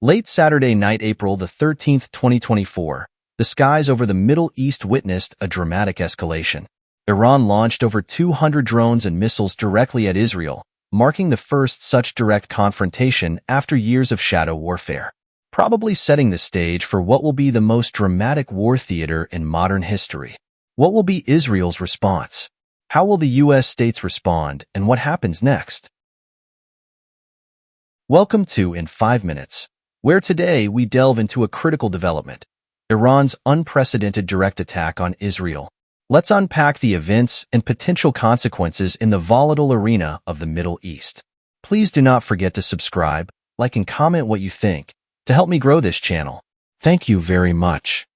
Late Saturday night, April the 13th, 2024, the skies over the Middle East witnessed a dramatic escalation. Iran launched over 200 drones and missiles directly at Israel, marking the first such direct confrontation after years of shadow warfare, probably setting the stage for what will be the most dramatic war theater in modern history. What will be Israel's response? How will the U.S. states respond, and what happens next? Welcome to In 5 Minutes, where today we delve into a critical development, Iran's unprecedented direct attack on Israel. Let's unpack the events and potential consequences in the volatile arena of the Middle East. Please do not forget to subscribe, like, and comment what you think to help me grow this channel. Thank you very much.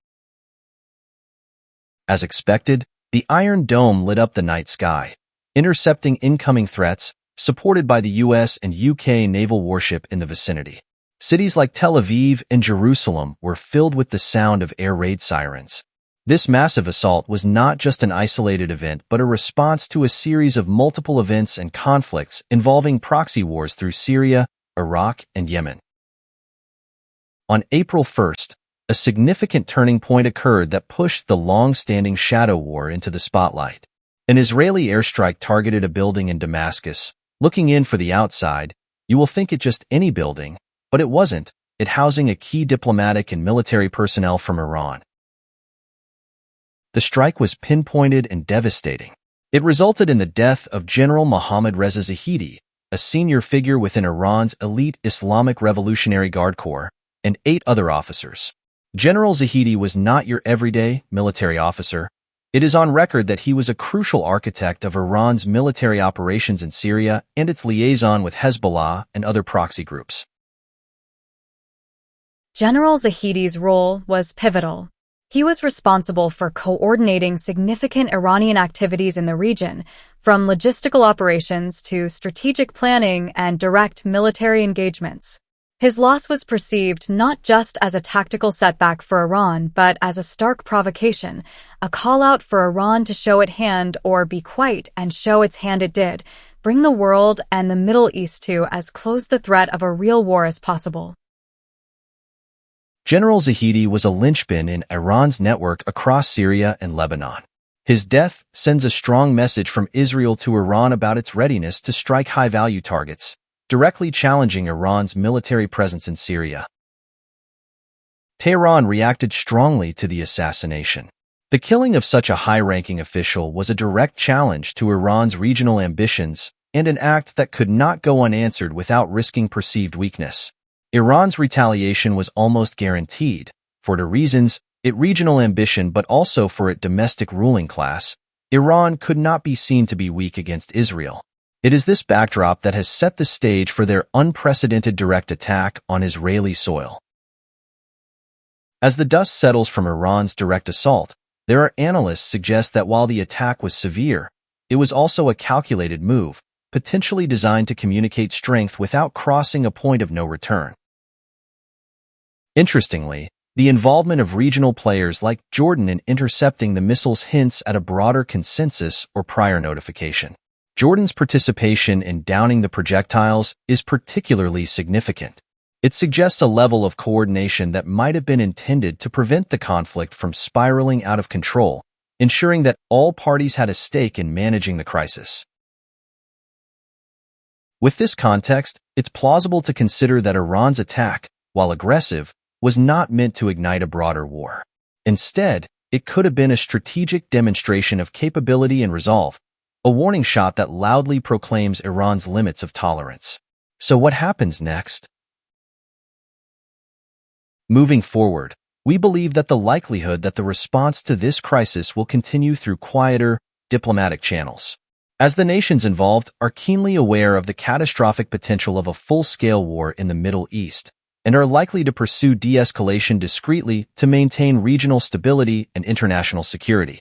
As expected, the Iron Dome lit up the night sky, intercepting incoming threats, supported by the U.S. and UK naval warship in the vicinity. Cities like Tel Aviv and Jerusalem were filled with the sound of air raid sirens. This massive assault was not just an isolated event, but a response to a series of multiple events and conflicts involving proxy wars through Syria, Iraq, and Yemen. On April 1st, a significant turning point occurred that pushed the long-standing shadow war into the spotlight. An Israeli airstrike targeted a building in Damascus. Looking in from the outside, you will think it just any building, but it wasn't. It housing a key diplomatic and military personnel from Iran. The strike was pinpointed and devastating. It resulted in the death of General Mohammad Reza Zahedi, a senior figure within Iran's elite Islamic Revolutionary Guard Corps, and 8 other officers. General Zahedi was not your everyday military officer. It is on record that he was a crucial architect of Iran's military operations in Syria and its liaison with Hezbollah and other proxy groups. General Zahedi's role was pivotal. He was responsible for coordinating significant Iranian activities in the region, from logistical operations to strategic planning and direct military engagements. His loss was perceived not just as a tactical setback for Iran, but as a stark provocation, a call-out for Iran to show its hand or be quiet and show its hand it did, bring the world and the Middle East to as close the threat of a real war as possible. General Zahedi was a linchpin in Iran's network across Syria and Lebanon. His death sends a strong message from Israel to Iran about its readiness to strike high-value targets, directly challenging Iran's military presence in Syria. Tehran reacted strongly to the assassination. The killing of such a high-ranking official was a direct challenge to Iran's regional ambitions and an act that could not go unanswered without risking perceived weakness. Iran's retaliation was almost guaranteed, for the reasons its regional ambition but also for its domestic ruling class. Iran could not be seen to be weak against Israel. It is this backdrop that has set the stage for their unprecedented direct attack on Israeli soil. As the dust settles from Iran's direct assault, there are analysts suggest that while the attack was severe, it was also a calculated move, potentially designed to communicate strength without crossing a point of no return. Interestingly, the involvement of regional players like Jordan in intercepting the missiles hints at a broader consensus or prior notification. Jordan's participation in downing the projectiles is particularly significant. It suggests a level of coordination that might have been intended to prevent the conflict from spiraling out of control, ensuring that all parties had a stake in managing the crisis. With this context, it's plausible to consider that Iran's attack, while aggressive, was not meant to ignite a broader war. Instead, it could have been a strategic demonstration of capability and resolve, a warning shot that loudly proclaims Iran's limits of tolerance. So what happens next? Moving forward, we believe that the likelihood that the response to this crisis will continue through quieter, diplomatic channels. As the nations involved are keenly aware of the catastrophic potential of a full-scale war in the Middle East, and are likely to pursue de-escalation discreetly to maintain regional stability and international security.